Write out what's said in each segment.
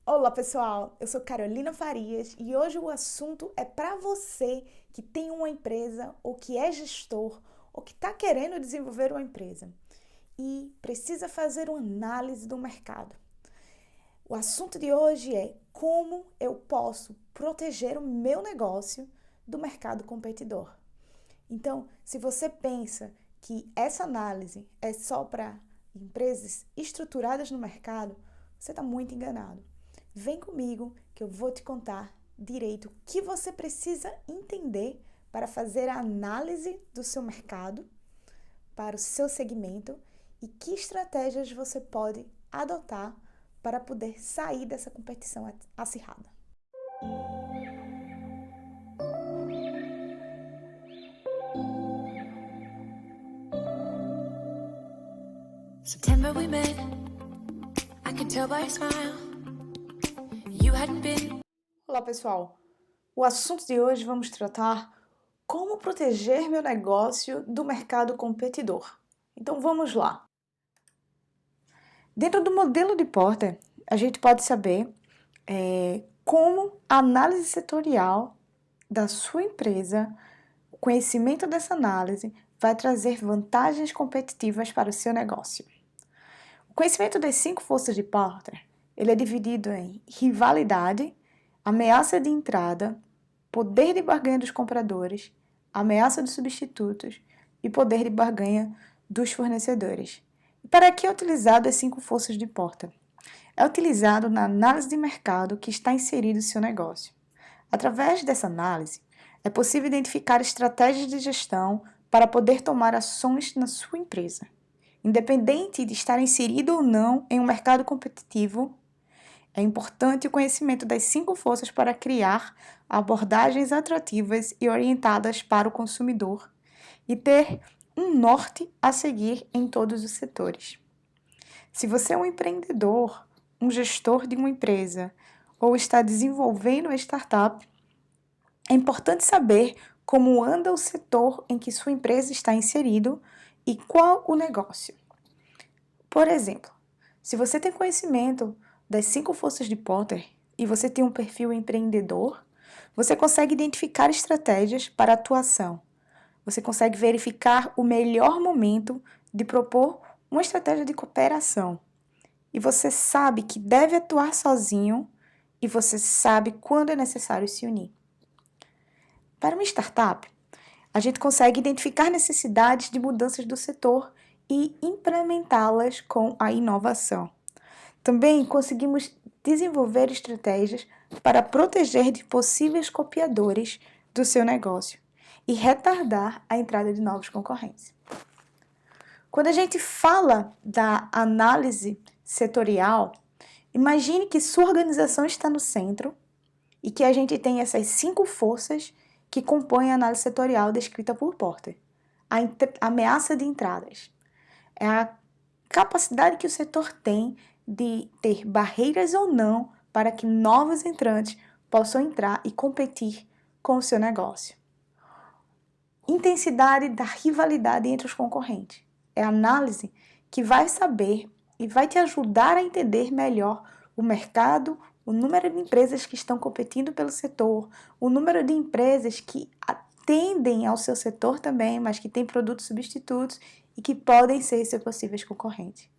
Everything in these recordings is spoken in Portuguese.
Olá pessoal, eu sou Carolina Farias e hoje o assunto é para você que tem uma empresa ou que é gestor ou que está querendo desenvolver uma empresa e precisa fazer uma análise do mercado. O assunto de hoje é como eu posso proteger o meu negócio do mercado competidor. Então, se você pensa que essa análise é só para empresas estruturadas no mercado, você está muito enganado. Vem comigo que eu vou te contar direito o que você precisa entender para fazer a análise do seu mercado, para o seu segmento e que estratégias você pode adotar para poder sair dessa competição acirrada. September we met, I could tell by your smile, you hadn't been. Olá pessoal, o assunto de hoje vamos tratar como proteger meu negócio do mercado competidor. Então vamos lá. Dentro do modelo de Porter, a gente pode saber como a análise setorial da sua empresa, o conhecimento dessa análise, vai trazer vantagens competitivas para o seu negócio. O conhecimento das 5 forças de Porter, ele é dividido em rivalidade, ameaça de entrada, poder de barganha dos compradores, ameaça dos substitutos e poder de barganha dos fornecedores. E para que é utilizado as 5 forças de Porter? É utilizado na análise de mercado que está inserido em seu negócio. Através dessa análise, é possível identificar estratégias de gestão para poder tomar ações na sua empresa. Independente de estar inserido ou não em um mercado competitivo, é importante o conhecimento das 5 forças para criar abordagens atrativas e orientadas para o consumidor e ter um norte a seguir em todos os setores. Se você é um empreendedor, um gestor de uma empresa ou está desenvolvendo uma startup, é importante saber como anda o setor em que sua empresa está inserido e qual o negócio. Por exemplo, se você tem conhecimento das 5 forças de Porter e você tem um perfil empreendedor, você consegue identificar estratégias para atuação. Você consegue verificar o melhor momento de propor uma estratégia de cooperação. E você sabe que deve atuar sozinho e você sabe quando é necessário se unir. Para uma startup, a gente consegue identificar necessidades de mudanças do setor e implementá-las com a inovação. Também conseguimos desenvolver estratégias para proteger de possíveis copiadores do seu negócio e retardar a entrada de novos concorrentes. Quando a gente fala da análise setorial, imagine que sua organização está no centro e que a gente tem essas 5 forças que compõem a análise setorial descrita por Porter. A ameaça de entradas é a capacidade que o setor tem de ter barreiras ou não para que novos entrantes possam entrar e competir com o seu negócio. Intensidade da rivalidade entre os concorrentes. É a análise que vai saber e vai te ajudar a entender melhor o mercado, o número de empresas que estão competindo pelo setor, o número de empresas que atendem ao seu setor também, mas que têm produtos substitutos e que podem ser seus possíveis concorrentes.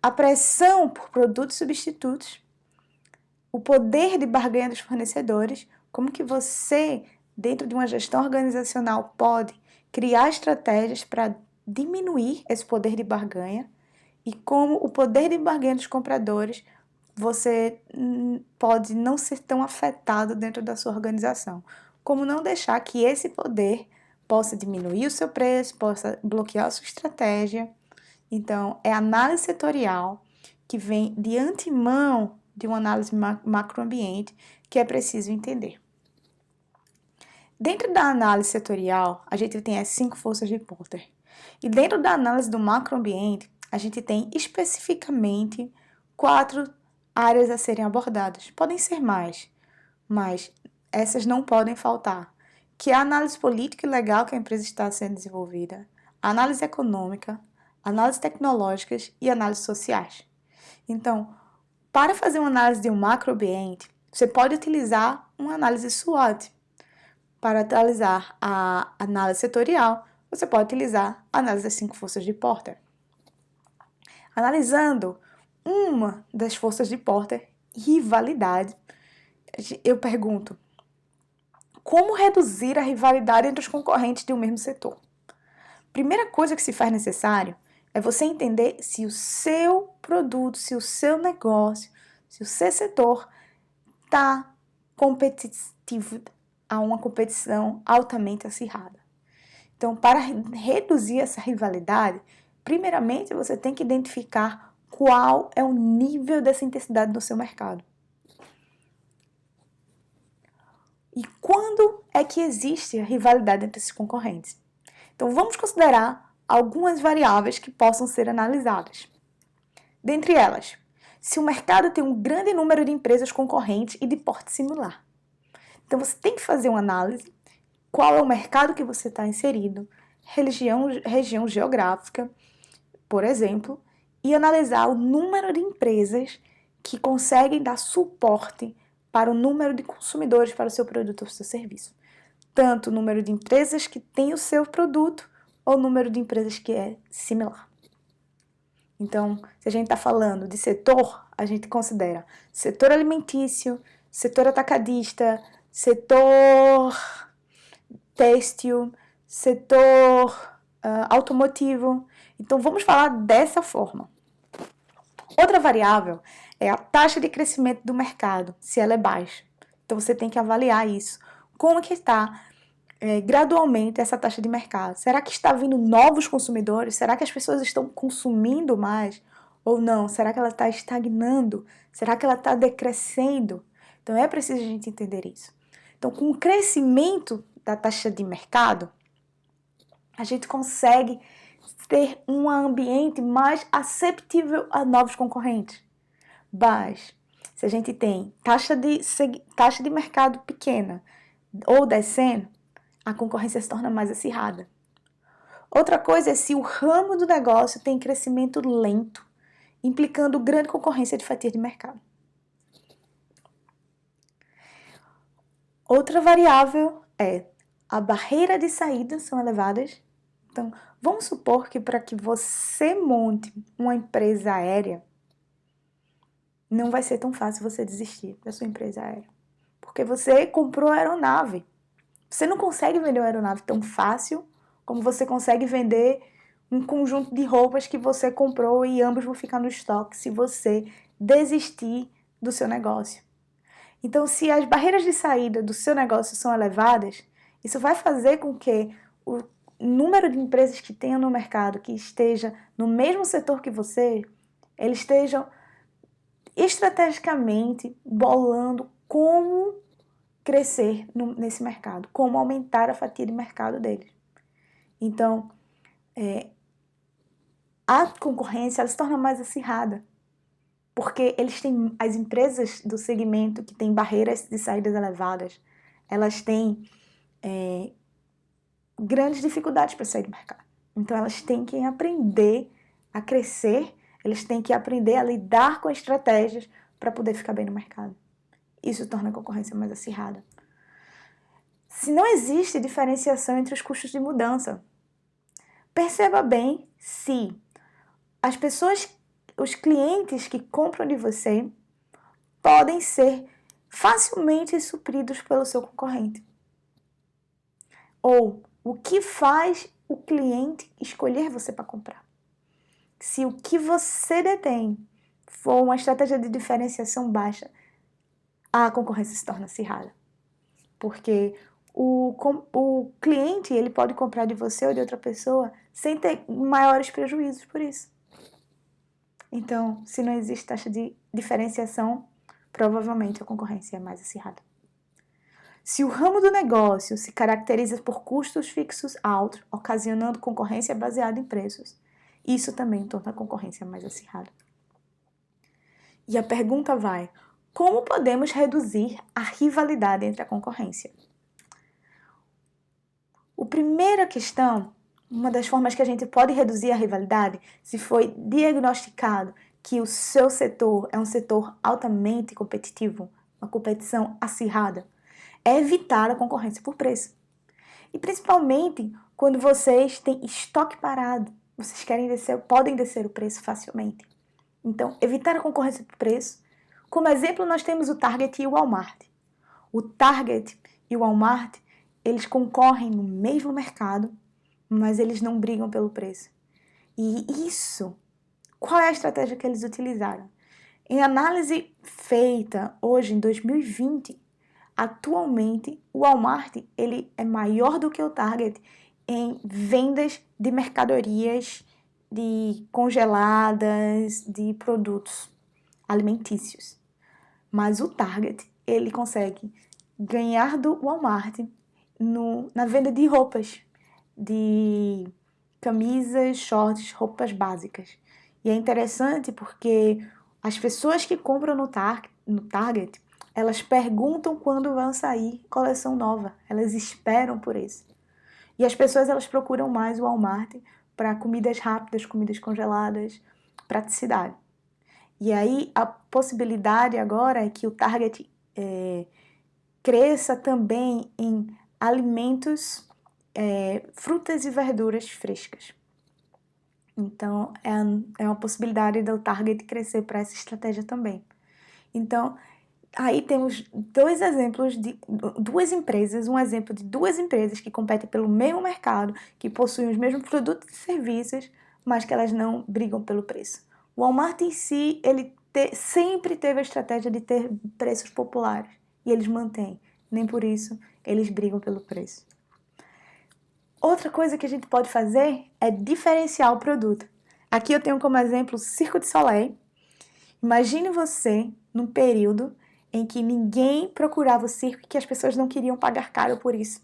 A pressão por produtos substitutos, o poder de barganha dos fornecedores, como que você, dentro de uma gestão organizacional, pode criar estratégias para diminuir esse poder de barganha e como o poder de barganha dos compradores você pode não ser tão afetado dentro da sua organização. Como não deixar que esse poder possa diminuir o seu preço, possa bloquear a sua estratégia. Então, é a análise setorial que vem de antemão de uma análise macroambiente que é preciso entender. Dentro da análise setorial, a gente tem as 5 forças de Porter. E dentro da análise do macroambiente, a gente tem especificamente 4 áreas a serem abordadas. Podem ser mais, mas essas não podem faltar, que é a análise política e legal que a empresa está sendo desenvolvida, a análise econômica, análise tecnológicas e análise sociais. Então, para fazer uma análise de um macroambiente, você pode utilizar uma análise SWOT. Para analisar a análise setorial, você pode utilizar a análise das 5 forças de Porter. Analisando uma das forças de Porter, rivalidade, eu pergunto, como reduzir a rivalidade entre os concorrentes de um mesmo setor? Primeira coisa que se faz necessário é você entender se o seu produto, se o seu negócio, se o seu setor está competitivo a uma competição altamente acirrada. Então, para reduzir essa rivalidade, primeiramente você tem que identificar qual é o nível dessa intensidade no seu mercado. E quando é que existe a rivalidade entre esses concorrentes? Então, vamos considerar algumas variáveis que possam ser analisadas. Dentre elas, se o mercado tem um grande número de empresas concorrentes e de porte similar. Então, você tem que fazer uma análise, qual é o mercado que você está inserido, região geográfica, por exemplo, e analisar o número de empresas que conseguem dar suporte para o número de consumidores para o seu produto ou seu serviço. Tanto o número de empresas que têm o seu produto ou o número de empresas que é similar. Então, se a gente está falando de setor, a gente considera setor alimentício, setor atacadista, setor têxtil, setor automotivo. Então, vamos falar dessa forma. Outra variável é a taxa de crescimento do mercado, se ela é baixa. Então, você tem que avaliar isso. Como que está gradualmente essa taxa de mercado? Será que está vindo novos consumidores? Será que as pessoas estão consumindo mais ou não? Será que ela está estagnando? Será que ela está decrescendo? Então, é preciso a gente entender isso. Então, com o crescimento da taxa de mercado, a gente consegue ter um ambiente mais acessível a novos concorrentes. Mas, se a gente tem taxa de mercado pequena ou descendo, a concorrência se torna mais acirrada. Outra coisa é se o ramo do negócio tem crescimento lento, implicando grande concorrência de fatia de mercado. Outra variável é a barreira de saída são elevadas. Então, vamos supor que para que você monte uma empresa aérea, não vai ser tão fácil você desistir da sua empresa aérea. Porque você comprou a aeronave. Você não consegue vender uma aeronave tão fácil como você consegue vender um conjunto de roupas que você comprou e ambos vão ficar no estoque se você desistir do seu negócio. Então, se as barreiras de saída do seu negócio são elevadas, isso vai fazer com que o número de empresas que tenham no mercado, que esteja no mesmo setor que você, eles estejam estrategicamente bolando como crescer nesse mercado, como aumentar a fatia de mercado deles. Então, a concorrência ela se torna mais acirrada, porque eles têm, as empresas do segmento que têm barreiras de saídas elevadas, elas têm grandes dificuldades para sair do mercado. Então, elas têm que aprender a crescer, eles têm que aprender a lidar com estratégias para poder ficar bem no mercado. Isso torna a concorrência mais acirrada. Se não existe diferenciação entre os custos de mudança, perceba bem se as pessoas, os clientes que compram de você podem ser facilmente supridos pelo seu concorrente. Ou o que faz o cliente escolher você para comprar? Se o que você detém for uma estratégia de diferenciação baixa, a concorrência se torna acirrada. Porque o cliente ele pode comprar de você ou de outra pessoa sem ter maiores prejuízos por isso. Então, se não existe taxa de diferenciação, provavelmente a concorrência é mais acirrada. Se o ramo do negócio se caracteriza por custos fixos altos, ocasionando concorrência baseada em preços, isso também torna a concorrência mais acirrada. E a pergunta vai: como podemos reduzir a rivalidade entre a concorrência? A primeira questão, uma das formas que a gente pode reduzir a rivalidade, se foi diagnosticado que o seu setor é um setor altamente competitivo, uma competição acirrada, é evitar a concorrência por preço. E principalmente quando vocês têm estoque parado, vocês podem descer o preço facilmente. Então, evitar a concorrência por preço. Como exemplo, nós temos o Target e o Walmart. O Target e o Walmart, eles concorrem no mesmo mercado, mas eles não brigam pelo preço. E isso, qual é a estratégia que eles utilizaram? Em análise feita hoje, em 2020, atualmente, o Walmart ele é maior do que o Target em vendas de mercadorias, de congeladas, de produtos alimentícios. Mas o Target, ele consegue ganhar do Walmart na venda de roupas, de camisas, shorts, roupas básicas. E é interessante porque as pessoas que compram no Target, elas perguntam quando vão sair coleção nova. Elas esperam por isso. E as pessoas elas procuram mais o Walmart para comidas rápidas, comidas congeladas, praticidade. E aí a possibilidade agora é que o Target cresça também em alimentos, frutas e verduras frescas. Então, é uma possibilidade do Target crescer para essa estratégia também. Então, aí temos dois exemplos de duas empresas, um exemplo de duas empresas que competem pelo mesmo mercado, que possuem os mesmos produtos e serviços, mas que elas não brigam pelo preço. O Walmart em si, ele sempre teve a estratégia de ter preços populares, e eles mantêm. Nem por isso eles brigam pelo preço. Outra coisa que a gente pode fazer é diferenciar o produto. Aqui eu tenho como exemplo o Cirque du Soleil. Imagine você num período em que ninguém procurava o circo e que as pessoas não queriam pagar caro por isso.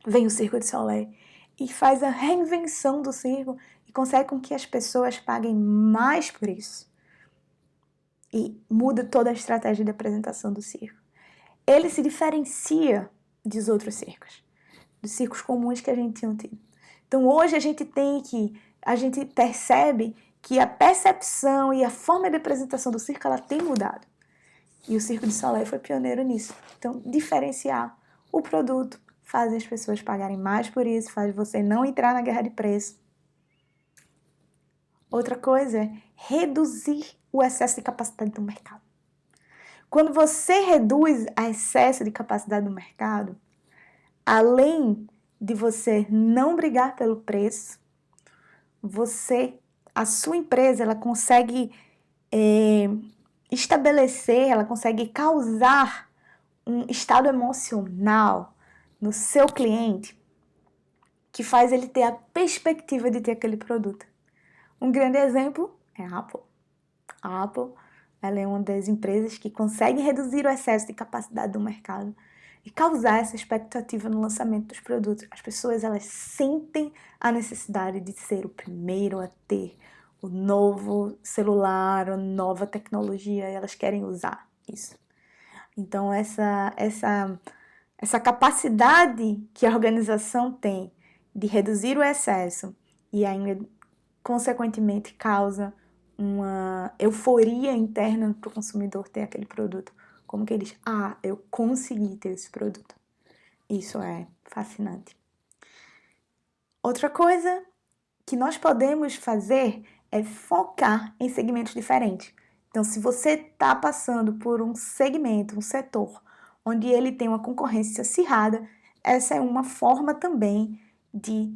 Vem o Cirque du Soleil e faz a reinvenção do circo e consegue com que as pessoas paguem mais por isso. E muda toda a estratégia de apresentação do circo. Ele se diferencia dos outros circos, dos circos comuns que a gente tinha tido. Então hoje a gente percebe que a percepção e a forma de apresentação do circo ela tem mudado. E o Cirque du Soleil foi pioneiro nisso. Então, diferenciar o produto faz as pessoas pagarem mais por isso, faz você não entrar na guerra de preço. Outra coisa é reduzir o excesso de capacidade do mercado. Quando você reduz o excesso de capacidade do mercado, além de você não brigar pelo preço, a sua empresa ela consegue estabelecer, ela consegue causar um estado emocional no seu cliente que faz ele ter a perspectiva de ter aquele produto. Um grande exemplo é a Apple. A Apple ela é uma das empresas que consegue reduzir o excesso de capacidade do mercado e causar essa expectativa no lançamento dos produtos. As pessoas elas sentem a necessidade de ser o primeiro a ter o novo celular, a nova tecnologia, e elas querem usar isso. Então, essa capacidade que a organização tem de reduzir o excesso e ainda, consequentemente, causa uma euforia interna para o consumidor ter aquele produto. Como que ele diz, eu consegui ter esse produto. Isso é fascinante. Outra coisa que nós podemos fazer é focar em segmentos diferentes. Então, se você está passando por um segmento, um setor, onde ele tem uma concorrência acirrada, essa é uma forma também de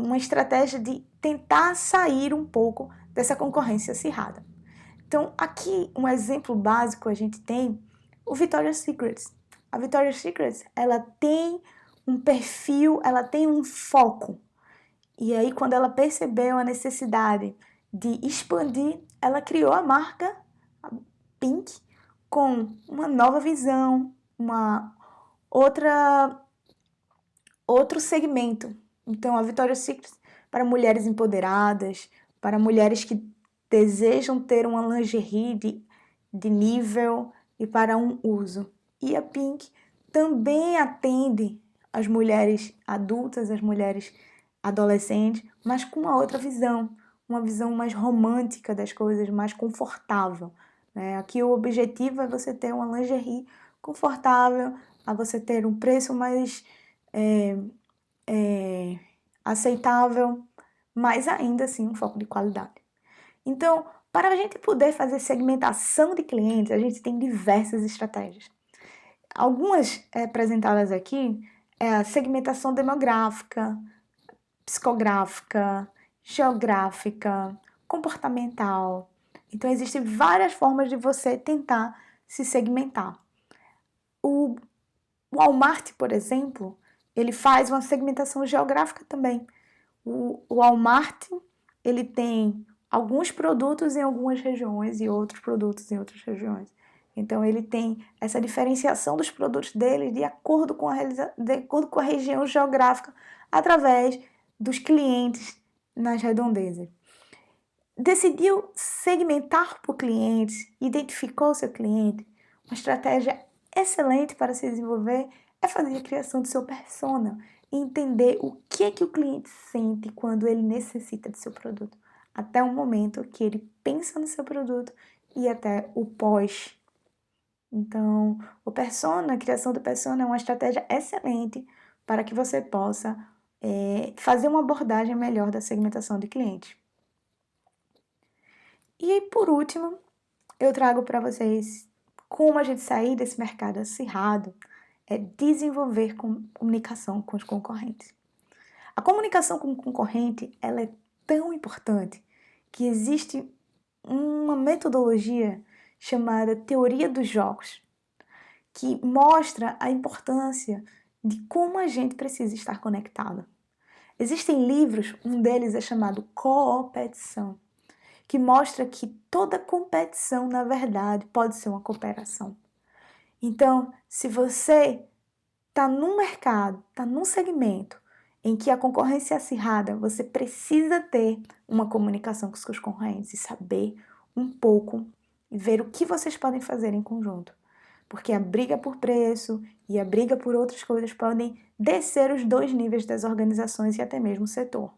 uma estratégia de tentar sair um pouco dessa concorrência acirrada. Então, aqui, um exemplo básico, a gente tem o Victoria's Secret. A Victoria's Secret, ela tem um perfil, ela tem um foco. E aí, quando ela percebeu a necessidade de expandir, ela criou a marca Pink com uma nova visão, outro segmento. Então, a Victoria's Secret para mulheres empoderadas, para mulheres que desejam ter uma lingerie de nível e para um uso. E a Pink também atende as mulheres adultas, as mulheres adolescentes, mas com uma outra visão, uma visão mais romântica das coisas, mais confortável, né? Aqui o objetivo é você ter uma lingerie confortável, a você ter um preço mais aceitável, mas ainda assim um foco de qualidade. Então, para a gente poder fazer segmentação de clientes, a gente tem diversas estratégias. Algumas apresentadas aqui é a segmentação demográfica, psicográfica, geográfica, comportamental. Então, existem várias formas de você tentar se segmentar. O Walmart, por exemplo, ele faz uma segmentação geográfica também. O Walmart, ele tem alguns produtos em algumas regiões e outros produtos em outras regiões. Então, ele tem essa diferenciação dos produtos dele de acordo com a região geográfica, através dos clientes nas redondezas. Decidiu segmentar por clientes, identificou seu cliente, uma estratégia excelente para se desenvolver é fazer a criação do seu persona e entender o que o cliente sente quando ele necessita do seu produto, até o momento que ele pensa no seu produto e até o pós. Então, a criação do persona é uma estratégia excelente para que você possa fazer uma abordagem melhor da segmentação de clientes. E por último, eu trago para vocês como a gente sair desse mercado acirrado é desenvolver comunicação com os concorrentes. A comunicação com o concorrente ela é tão importante que existe uma metodologia chamada teoria dos jogos, que mostra a importância de como a gente precisa estar conectado. Existem livros, um deles é chamado Coopetição, que mostra que toda competição, na verdade, pode ser uma cooperação. Então, se você está num mercado, está num segmento em que a concorrência é acirrada, você precisa ter uma comunicação com os seus concorrentes e saber um pouco e ver o que vocês podem fazer em conjunto. Porque a briga por preço e a briga por outras coisas podem descer os dois níveis das organizações e até mesmo o setor.